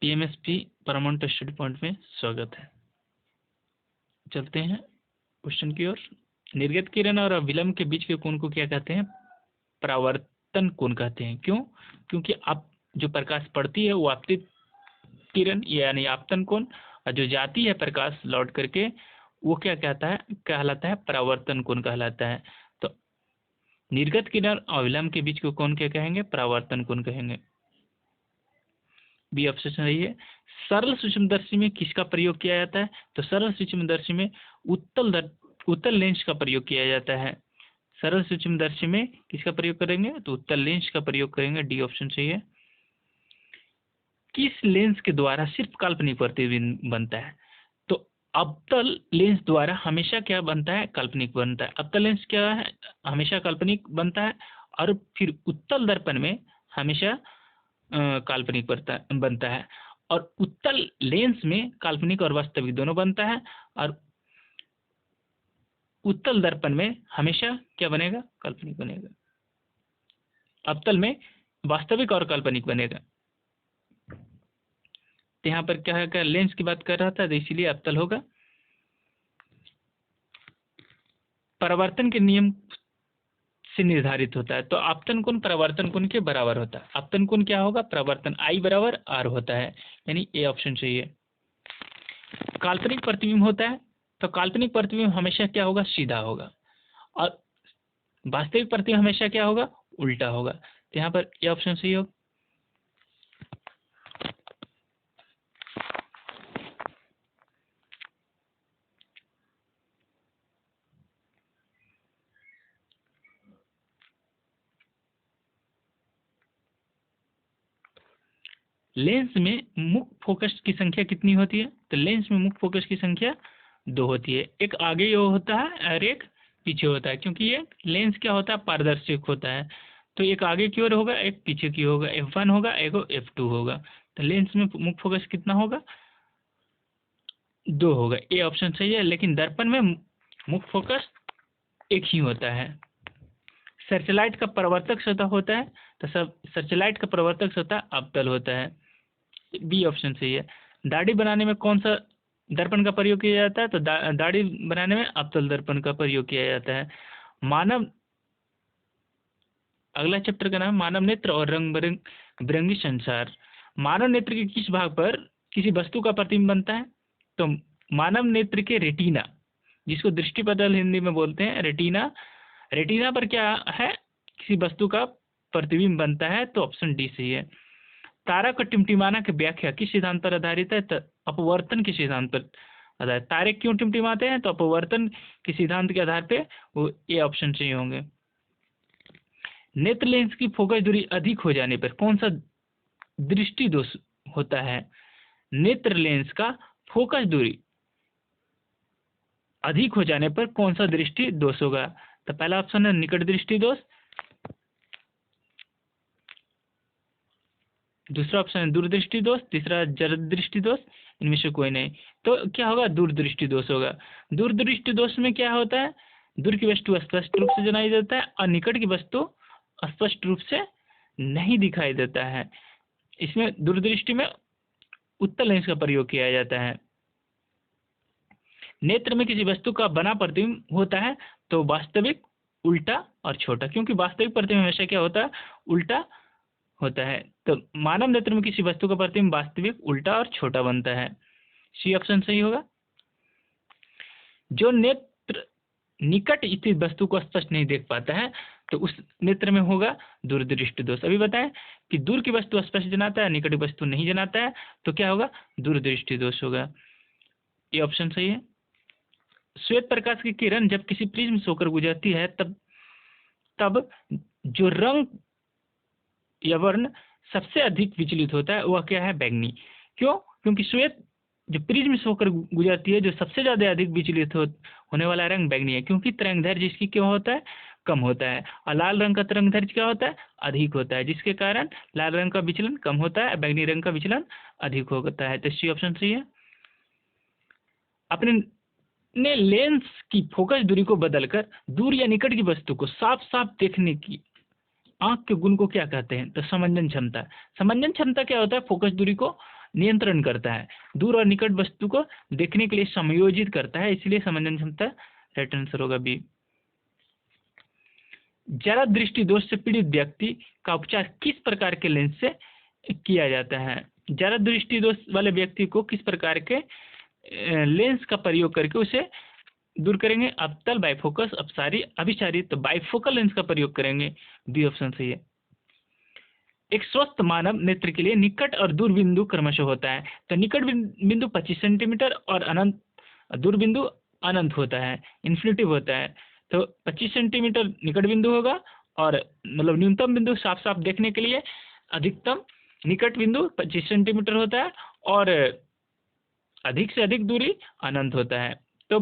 पीएमएसपी परमाणु study point में स्वागत है। चलते हैं क्वेश्चन की ओर। निर्गत किरण और अविलंब के बीच के कोण को क्या कहते हैं? परावर्तन कोण कहते हैं। क्यों? क्योंकि आप जो प्रकाश पड़ती है वो आपतित किरण यानी आपतन कोण, और जो जाती है प्रकाश लौट करके वो क्या कहलाता है? परावर्तन कोण कहलाता है। तो निर्गत किरण और अविलंब के बीच को कोण क्या कहेंगे? परावर्तन कोण कहेंगे। बी ऑप्शन सही है। सरल सूक्ष्मदर्शी में किसका प्रयोग किया जाता है? तो सरल सूक्ष्मदर्शी में उत्तल लेंस का प्रयोग किया जाता है। सरल सूक्ष्मदर्शी में किसका प्रयोग करेंगे? तो उत्तल लेंस का प्रयोग करेंगे। डी ऑप्शन सही है। किस लेंस के द्वारा सिर्फ काल्पनिक प्रतिबिंब बनता है? तो अवतल लेंस द्वारा हमेशा क्या बनता है? काल्पनिक बनता है। अवतल लेंस क्या है? हमेशा काल्पनिक बनता है। और फिर उत्तल दर्पण में हमेशा काल्पनिक बनता है। और उत्तल लेंस में काल्पनिक और वास्तविक दोनों बनता है। और उत्तल दर्पण में हमेशा क्या बनेगा? काल्पनिक बनेगा। अवतल में वास्तविक और काल्पनिक बनेगा। तो यहाँ पर क्या है? लेंस की बात कर रहा था, तो इसीलिए अवतल होगा। परावर्तन के नियम से निर्धारित होता है। तो आपतन कोण परावर्तन कोण के बराबर होता है। आपतन कोण क्या होगा? परावर्तन I बराबर R होता है, यानी ए ऑप्शन सही है। काल्पनिक प्रतिबिंब होता है, तो काल्पनिक प्रतिबिंब हमेशा क्या होगा? सीधा होगा। और वास्तविक प्रतिबिंब हमेशा क्या होगा? उल्टा होगा। तो यहाँ पर ए ऑप्शन सही होगा। लेंस में मुख्य फोकस की संख्या कितनी होती है? तो लेंस में मुख्य फोकस की संख्या 2 होती है। एक आगे होता है और एक पीछे होता है, क्योंकि ये लेंस क्या होता है? पारदर्शक होता है। तो एक आगे की ओर होगा, एक पीछे की होगा। F1 होगा, एक F2 होगा। तो लेंस में मुख्य फोकस कितना होगा? 2 होगा। ए ऑप्शन सही है। लेकिन दर्पण में मुख्य फोकस एक ही होता है। सर्चलाइट का परावर्तक सतह होता है, तो सर्चलाइट का परावर्तक सतह अवतल होता है। बी ऑप्शन सही है। दाढ़ी बनाने में कौन सा दर्पण का प्रयोग किया जाता है? तो दाढ़ी बनाने में अवतल दर्पण का प्रयोग किया जाता है। मानव, अगला चैप्टर का नाम मानव नेत्र और रंग बिरंगी संसार। मानव नेत्र के किस भाग पर किसी वस्तु का प्रतिबिंब बनता है? तो मानव नेत्र के रेटिना, जिसको दृष्टिपटल हिंदी में बोलते हैं, रेटिना पर क्या है? किसी वस्तु का प्रतिबिंब बनता है। तो ऑप्शन डी सही है। तारा का टिमटिमाना की व्याख्या किस सिद्धांत पर आधारित है? तो अपवर्तन के सिद्धांत पर आधारित। तारे क्यों टिमटिमाते हैं? तो अपवर्तन के सिद्धांत के आधार पे वो ए ऑप्शन सही होंगे। नेत्र लेंस की फोकस दूरी अधिक हो जाने पर कौन सा दृष्टि दोष होता है? नेत्र लेंस का फोकस दूरी अधिक हो जाने पर कौन सा दृष्टि दोष होगा? तो पहला ऑप्शन है निकट दृष्टि दोष, दूसरा ऑप्शन है दूरदृष्टि दोष, तीसरा जड़ दृष्टि दोष। इनमें से कोई नहीं। तो क्या होगा? दूरदृष्टि दोष होगा। दूरदृष्टि दोष में क्या होता है? दूर की वस्तु स्पष्ट रूप से जनाई देता है और निकट की वस्तु स्पष्ट रूप से नहीं दिखाई देता है। इसमें दूरदृष्टि में उत्तल लेंस का प्रयोग किया जाता है। नेत्र में किसी वस्तु का बना प्रतिबिंब होता है, तो वास्तविक, उल्टा और छोटा, क्योंकि वास्तविक प्रतिबिंब हमेशा क्या होता है? उल्टा होता है। तो मानव नेत्र में किसी वस्तु का प्रतिबिंब वास्तविक, उल्टा और छोटा बनता है। सी ऑप्शन सही होगा। जो नेत्र निकट स्थित वस्तु को स्पष्ट नहीं देख पाता है, तो उस नेत्र में होगा दूरदृष्टि दोष। अभी बताएं कि दूर की वस्तु स्पष्ट जनाता है, निकट की वस्तु नहीं जनाता है, तो क्या होगा? दूरदृष्टि दोष होगा। ये ऑप्शन सही है। श्वेत प्रकाश की किरण जब किसी प्रिज्म से होकर गुजरती है, तब जो रंग या वर्ण सबसे अधिक विचलित होता है वह क्या है? बैंगनी। क्यों? क्योंकि श्वेत जो प्रिज्म से होकर गुजरती है, जो सबसे ज्यादा अधिक विचलित होने वाला रंग बैंगनी है, क्योंकि तरंगदैर्घ्य जिसकी क्या होता है? कम होता है। और लाल रंग का तरंगदैर्घ्य क्या होता है? अधिक होता है, जिसके कारण लाल रंग का विचलन कम होता है, बैंगनी रंग का विचलन अधिक होता है। तो सी ऑप्शन सही है। अपने लेंस की फोकस दूरी को बदलकर दूर या निकट की वस्तु को साफ साफ देखने की आंख के गुण को क्या कहते हैं? तो समंजन क्षमता। समंजन क्षमता क्या होता है? फोकस दूरी को नियंत्रण करता है, दूर और निकट वस्तु को देखने के लिए समायोजित करता है, इसलिए समंजन क्षमता राइट आंसर होगा बी। जरा दृष्टि दोष से पीड़ित व्यक्ति का उपचार किस प्रकार के लेंस से किया जाता है? जरा दृष्टि दोष वाले व्यक्ति को किस प्रकार के लेंस का प्रयोग करके उसे दूर करेंगे? अवतल, बाइफोकस, अपसारी, अभिसारी। तो बाइफोकल लेंस का प्रयोग करेंगे, बी ऑप्शन सही है। एक स्वस्थ मानव नेत्र के लिए निकट और दूर बिंदु क्रमशः होता है। तो निकट बिंदु 25 सेंटीमीटर और अनंत दूर बिंदु अनंत होता है, इन्फिनिटिव होता है। तो 25 सेंटीमीटर निकट बिंदु होगा और मतलब न्यूनतम बिंदु साफ साफ देखने के लिए अधिकतम निकट बिंदु 25 सेंटीमीटर होता है और अधिक से अधिक दूरी अनंत होता है। तो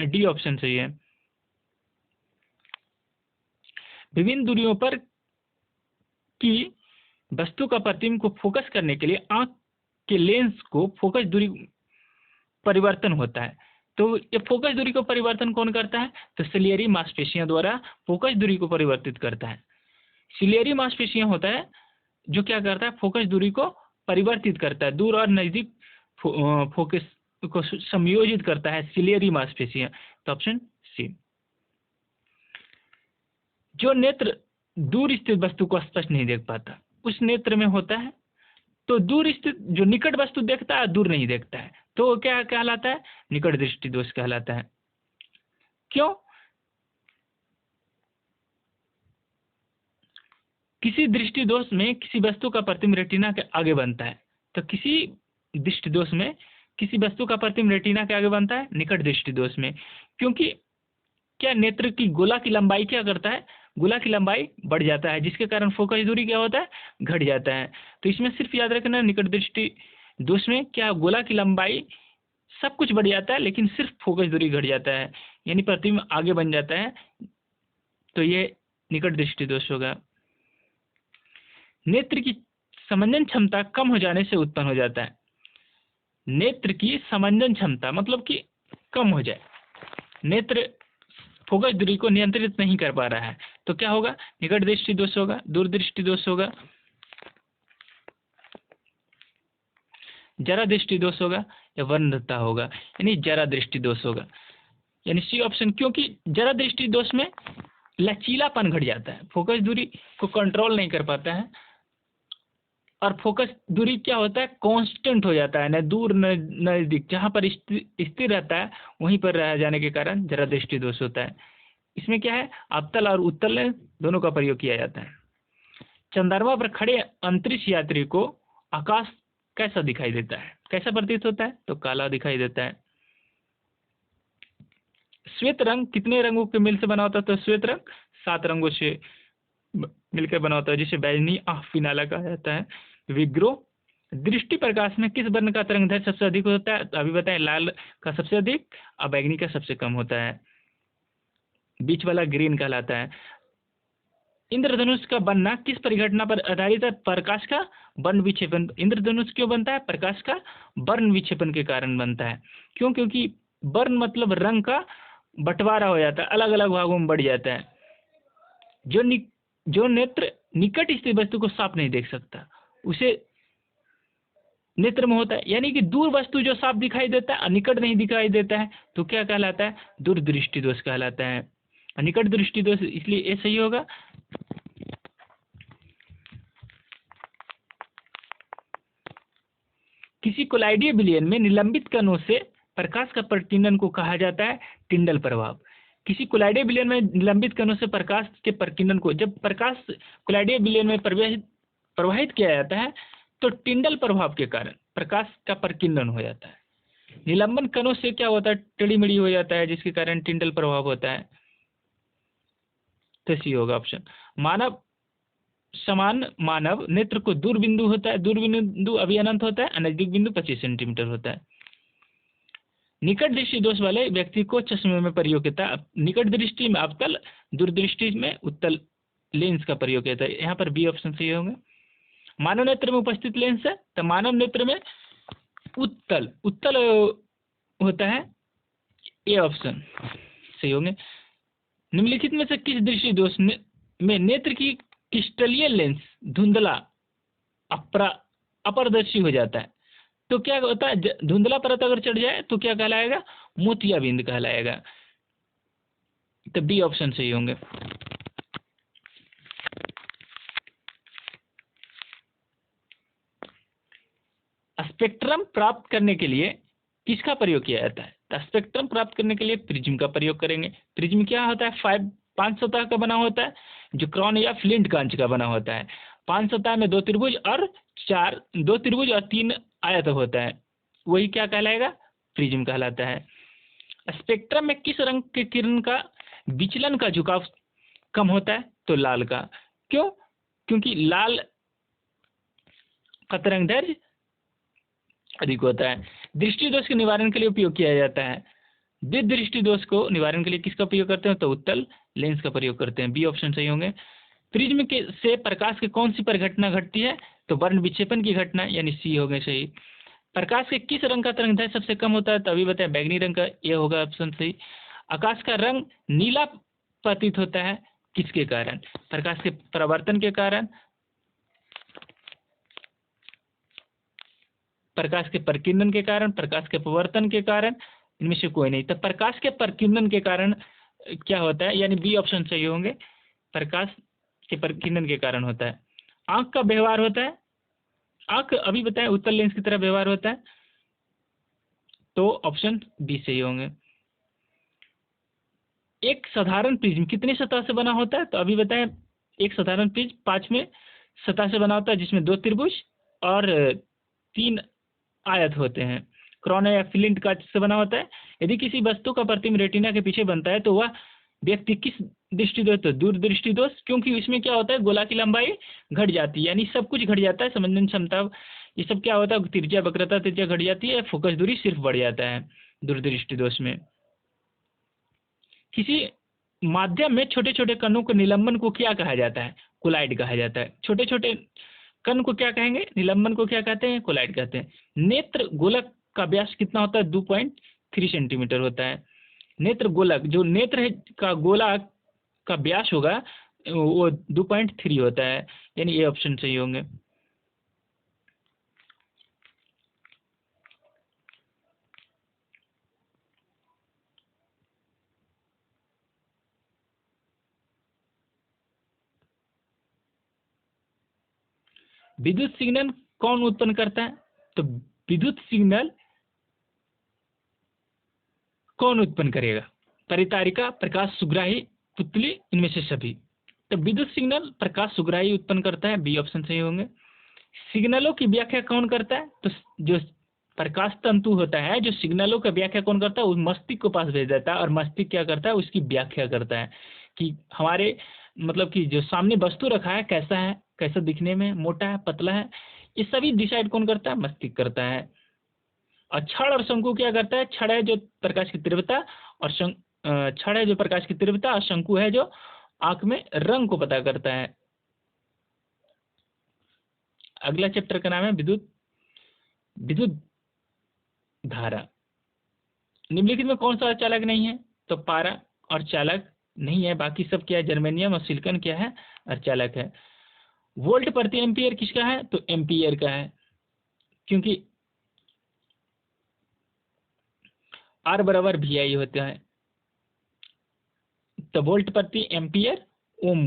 डी ऑप्शन सही है। विभिन्न दूरियों पर की वस्तु का प्रतिबिंब को फोकस करने के लिए आंख के लेंस को फोकस दूरी परिवर्तन होता है। तो ये फोकस दूरी को परिवर्तन कौन करता है? तो सिलियरी मांसपेशियों द्वारा फोकस दूरी को परिवर्तित करता है। सिलियरी मांसपेशियां होता है जो क्या करता है? फोकस दूरी को परिवर्तित करता है, दूर और नजदीक फोकस को समायोजित करता है सिलियरी मांसपेशियां। तो ऑप्शन सी। जो नेत्र दूर स्थित वस्तु को स्पष्ट नहीं देख पाता उस नेत्र में होता है। तो दूर स्थित जो निकट वस्तु देखता है दूर नहीं देखता है, तो क्या कहलाता है? निकट दृष्टि दोष कहलाता है। क्यों? किसी दृष्टि दोष में किसी वस्तु का प्रतिबिंब रेटिना के आगे बनता है। तो किसी दृष्टि दोष में किसी वस्तु का प्रतिबिंब रेटिना के आगे बनता है निकट दृष्टि दोष में, क्योंकि क्या नेत्र की गोला की लंबाई क्या करता है? गोला की लंबाई बढ़ जाता है, जिसके कारण फोकस दूरी क्या होता है? घट जाता है। तो इसमें सिर्फ याद रखना निकट दृष्टि दोष में क्या गोला की लंबाई सब कुछ बढ़ जाता है लेकिन सिर्फ फोकस दूरी घट जाता है, यानी प्रतिबिंब आगे बन जाता है। तो ये निकट दृष्टि दोष होगा। नेत्र की समंजन क्षमता कम हो जाने से उत्पन्न हो जाता है। नेत्र की समंजन क्षमता मतलब कि कम हो जाए, नेत्र फोकस दूरी को नियंत्रित नहीं कर पा रहा है, तो क्या होगा? निकट दृष्टि दोष होगा, दूर दृष्टि दोष होगा, जरा दृष्टि दोष होगा या वर्णता होगा, यानी जरा दृष्टि दोष होगा, यानी सी ऑप्शन। क्योंकि जरा दृष्टि दोष में लचीलापन घट जाता है, फोकस दूरी को कंट्रोल नहीं कर पाता है और फोकस दूरी क्या होता है? कांस्टेंट हो जाता है, न दूर न नजदीक, जहां पर स्थिर रहता है वहीं पर रह जाने के कारण जरा दृष्टि दोष होता है। इसमें क्या है? अवतल और उत्तल लेंस दोनों का प्रयोग किया जाता है। चंद्रमा पर खड़े अंतरिक्ष यात्री को आकाश कैसा दिखाई देता है? कैसा प्रतीत होता है? तो काला दिखाई देता है। श्वेत रंग कितने रंगों के मिल से बना होता है? तो श्वेत रंग 7 रंगों से मिलकर बना होता है, जिसे बैगनी फिनाला कहा जाता है। विग्रो दृष्टि प्रकाश में किस वर्ण का तरंगदैर्घ्य सबसे अधिक होता है? तो अभी बताएं, लाल का सबसे अधिक और बैगनी का सबसे कम होता है, बीच वाला ग्रीन कहलाता है। इंद्रधनुष का बनना किस परिघटना पर आधारित है? प्रकाश का वर्ण विक्षेपन। इंद्रधनुष क्यों बनता है? प्रकाश का वर्ण विक्षेपण के कारण बनता है। क्यों? क्योंकि वर्ण मतलब रंग का बंटवारा हो जाता है, अलग अलग भागों में बढ़ जाता है। जो नेत्र निकट स्थित वस्तु को साफ नहीं देख सकता उसे नेत्र में होता है, यानी कि दूर वस्तु जो साफ दिखाई देता है और निकट नहीं दिखाई देता है, तो क्या कहलाता है? दूर दृष्टि दोष कहलाता है। और निकट दृष्टि दोष, इसलिए ये सही होगा। किसी कोलाइडीय विलयन में निलंबित कणों से प्रकाश का प्रकीर्णन को कहा जाता है टिंडल प्रभाव। किसी कोलाइडीय विलयन में निलंबित कणों से प्रकाश के प्रकीर्णन को, जब प्रकाश कोलाइडीय विलयन में प्रवाहित किया जाता है तो टिंडल प्रभाव के कारण प्रकाश का प्रकीर्णन हो जाता है। निलंबन कणों से क्या होता है? टेढ़ी-मेढ़ी हो जाता है, जिसके कारण टिंडल प्रभाव होता है। तो सी होगा ऑप्शन। मानव नेत्र को दूर बिंदु होता है, दूर बिंदु अभी अनंत होता है, नजदीक बिंदु 25 सेंटीमीटर होता है। निकट दृष्टि दोष वाले व्यक्ति को चश्मे में प्रयोग होता है। निकट दृष्टि में अवतल, दूरदृष्टि में उत्तल लेंस का प्रयोग होता है। यहाँ पर बी ऑप्शन सही होंगे। मानव नेत्र में उपस्थित लेंस है, तो मानव नेत्र में उत्तल होता है, ए ऑप्शन सही होंगे। निम्नलिखित में से किस दृष्टि दोष में नेत्र की क्रिस्टलीय लेंस धुंधला अपारदर्शी हो जाता है? तो क्या होता है, धुंधला परत अगर चढ़ जाए तो क्या कहलाएगा, मोतियाबिंद कहलाएगा। तो बी ऑप्शन सही होंगे। स्पेक्ट्रम प्राप्त करने के लिए किसका प्रयोग किया जाता है, तो स्पेक्ट्रम प्राप्त करने के लिए प्रिज्म का प्रयोग करेंगे। प्रिज्म क्या होता है, 5 सतह का बना होता है, जो क्रॉन या फ्लिंट कांच का बना होता है। 5 सतह में 2 त्रिभुज और 2 त्रिभुज और 3 आयत होता है, वही क्या कहलाएगा, प्रिज्म कहलाता है। स्पेक्ट्रम में किस रंग के किरण का विचलन का झुकाव कम होता है, तो लाल का। क्यों, क्योंकि लाल का तरंगदैर्घ्य अधिक होता है। दृष्टि दोष के निवारण के लिए उपयोग किया जाता है। दृष्टि दोष को निवारण के लिए किसका उपयोग करते हैं, तो उत्तल लेंस का प्रयोग करते हैं। बी ऑप्शन सही होंगे। प्रिज्म के से प्रकाश की कौन सी परिघटना घटती है, तो वर्ण विक्षेपण की घटना, यानी सी हो गए सही। प्रकाश के किस रंग का तरंगदैर्घ्य सबसे कम होता है, तो अभी बताया बैगनी रंग का, ये होगा ऑप्शन सही। आकाश का रंग नीला प्रतीत होता है किसके कारण, प्रकाश के परावर्तन के कारण, प्रकाश के प्रकीर्णन के कारण, प्रकाश के परावर्तन के कारण, इनमें से कोई नहीं। तो प्रकाश के प्रकीर्णन के कारण क्या होता है, यानी बी ऑप्शन सही होंगे, प्रकाश के प्रकीर्णन के कारण होता है। आंख का व्यवहार होता है, आंख अभी बताएं उत्तल लेंस की तरह व्यवहार होता है, तो ऑप्शन बी सही होंगे। एक साधारण प्रिज्म कितनी सतह से बना होता है, तो अभी बताएं एक साधारण प्रिज्म 5वें सतह से बना होता है, जिसमें 2 त्रिभुज और 3 आयत होते हैं। क्रॉन या फ्लिंट कांच से बना होता है। यदि किसी वस्तु का प्रतिबिंब रेटिना के पीछे बनता है तो वह व्यक्ति किस दृष्टि दोष, तो दूरदृष्टि दोष, क्योंकि इसमें क्या होता है, गोला की लंबाई घट जाती है, यानी सब कुछ घट जाता है, संवेदन क्षमता, ये सब क्या होता है, त्रिज्या वक्रता त्रिज्या घट जाती है, फोकस दूरी सिर्फ बढ़ जाता है दूरदृष्टि दोष में। किसी माध्यम में छोटे छोटे कणों के निलंबन को क्या कहा जाता है, कोलाइड कहा जाता है। छोटे छोटे कण को क्या कहेंगे, निलंबन को क्या कहते हैं, कोलाइड कहते हैं। नेत्र गोलक का व्यास कितना होता है, 2.3 सेंटीमीटर होता है। नेत्र गोलक, जो नेत्र है का गोला का व्यास होगा वो 2.3 होता है, यानी ये ऑप्शन सही होंगे। विद्युत सिग्नल कौन उत्पन्न करता है, तो विद्युत सिग्नल कौन उत्पन्न करेगा, परितारिका, प्रकाश सुग्राही, पुतली, इनमें से सभी। तो विद्युत सिग्नल प्रकाश सुग्राही उत्पन्न करता है, बी ऑप्शन सही होंगे। सिग्नलों की व्याख्या कौन करता है, तो जो प्रकाश तंतु होता है, जो सिग्नलों का व्याख्या कौन करता है, उस मस्तिष्क को पास भेज देता है, और मस्तिष्क क्या करता है, उसकी व्याख्या करता है कि हमारे मतलब कि जो सामने वस्तु रखा है कैसा है, कैसा दिखने में, मोटा है, पतला है, ये सभी डिसाइड कौन करता है, मस्तिष्क करता है। और क्षण और शंकु क्या करता है, क्षण है जो प्रकाश की तीव्रता, और क्षण है जो प्रकाश की तीव्रता, और शंकु है जो आंख में रंग को पता करता है। अगला चैप्टर का नाम है विद्युत विद्युत धारा। निम्नलिखित में कौन सा चालक नहीं है, तो पारा और चालक नहीं है, बाकी सब क्या है, जर्मेनियम और सिलिकॉन क्या है, अर्धचालक है। वोल्ट प्रति एम्पियर किसका है, तो एम्पियर का है, क्योंकि आर बराबर वी आई होता है। तो वोल्ट प्रति एम्पियर ओम,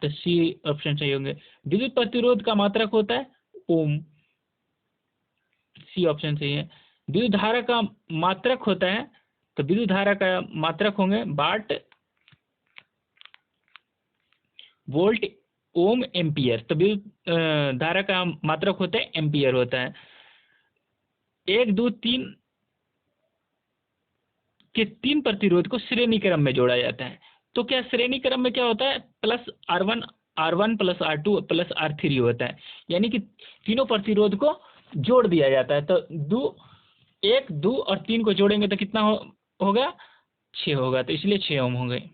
तो सी ऑप्शन सही होंगे। विद्युत प्रतिरोध का मात्रक होता है ओम, सी ऑप्शन सही है। विद्युत धारा का मात्रक होता है, तो विद्युत धारा का मात्रक होंगे वाट, वोल्ट, ओम, एम्पियर। तो विद्युत धारा का मात्रक होता है एम्पियर होता है। 1, 2, 3 के 3 प्रतिरोध को श्रेणी क्रम में जोड़ा जाता है। तो क्या श्रेणी क्रम में क्या होता है, plus R1 plus R2 plus R3 होता है, यानी कि तीनों प्रतिरोध को जोड़ दिया जाता है। तो 1, 2 और 3 को जोड़ेंगे तो कितना होगा, 6 होगा, तो इसलिए 6 ओम हो गए।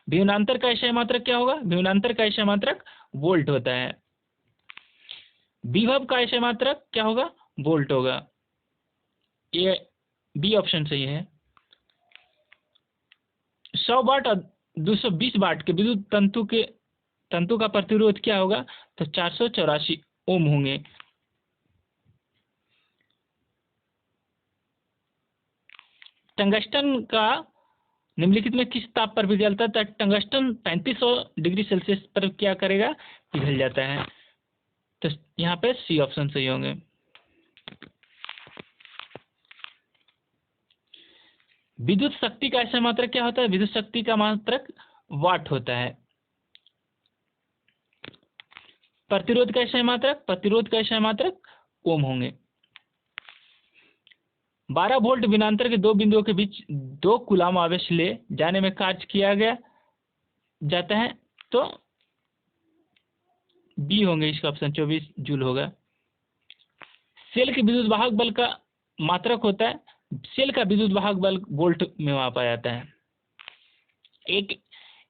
विभवांतर का एसआई मात्रक क्या होगा, विभवांतर का एसआई मात्रक वोल्ट होता है। विभव का एसआई मात्रक क्या होगा, वोल्ट होगा, ये बी ऑप्शन सही है। 100 वाट और 220 वाट के विद्युत तंतु का प्रतिरोध क्या होगा, तो 484 ओम होंगे। टंगस्टन का निम्नलिखित में किस ताप पर पिघलता है? तो टंगस्टन 3500 डिग्री सेल्सियस पर क्या करेगा? पिघल जाता है। तो यहाँ पे सी ऑप्शन सही होंगे। विद्युत शक्ति का ऐसा मात्रक क्या होता है? विद्युत शक्ति का मात्रक वाट होता है। प्रतिरोध का ऐसा मात्रक? प्रतिरोध का ऐसा मात्रक ओम होंगे। 12 वोल्ट विनांतर के दो बिंदुओं के बीच 2 कूलाम आवेश ले जाने में कार्य किया गया जाता है, तो बी होंगे इसका ऑप्शन, 24 जूल होगा। सेल के विद्युत वाहक बल का मात्रक होता है, सेल का विद्युत वाहक बल वोल्ट में मापा जाता है। एक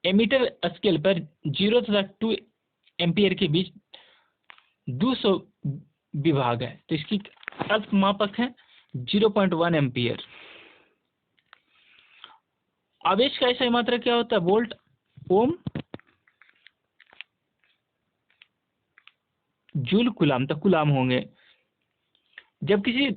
एमीटर स्केल पर 0 तथा 2 एम्पियर के बीच 200 विभाग है, तो इसकी अल्प मापक है 0.1 एम्पियर। आवेश का ऐसा मात्रक क्या होता है? वोल्ट, ओम, जूल, कूलाम, तो कूलाम होंगे। जब किसी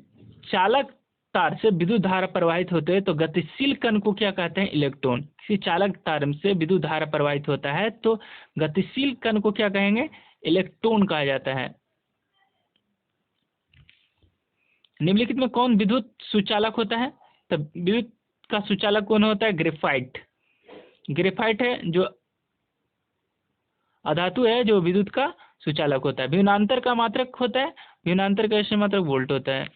चालक तार से विद्युत धारा प्रवाहित होते है तो गतिशील कण को क्या कहते हैं? इलेक्ट्रॉन। किसी चालक तार से विद्युत धारा प्रवाहित होता है तो गतिशील कण को क्या कहेंगे? इलेक्ट्रॉन कहा जाता है। निम्नलिखित में कौन विद्युत सुचालक होता है? तो विद्युत का सुचालक कौन होता है? ग्रेफाइट। ग्रेफाइट है जो अधातु है जो विद्युत का सुचालक होता है। विभवांतर का मात्रक होता है, विभवांतर का ऐसे मात्रक वोल्ट होता है।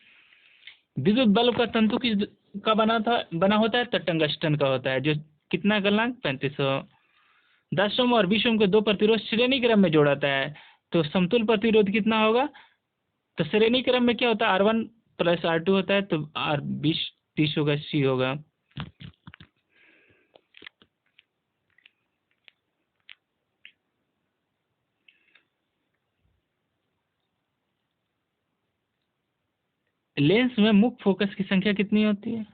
विद्युत बल्ब का तंतु किस का बना होता है? तो टंगस्टन का होता है, जो कितना गलनांक? 3500। 10 ओम और 20 ओम के दो प्रतिरोध श्रेणी क्रम में जोड़ाता है, तो समतुल प्रतिरोध कितना होगा? तो श्रेणी क्रम में क्या होता है? R1 प्लस R2 होता है, तो R20 30 होगा, सी होगा। लेंस में मुख्य फोकस की संख्या कितनी होती है?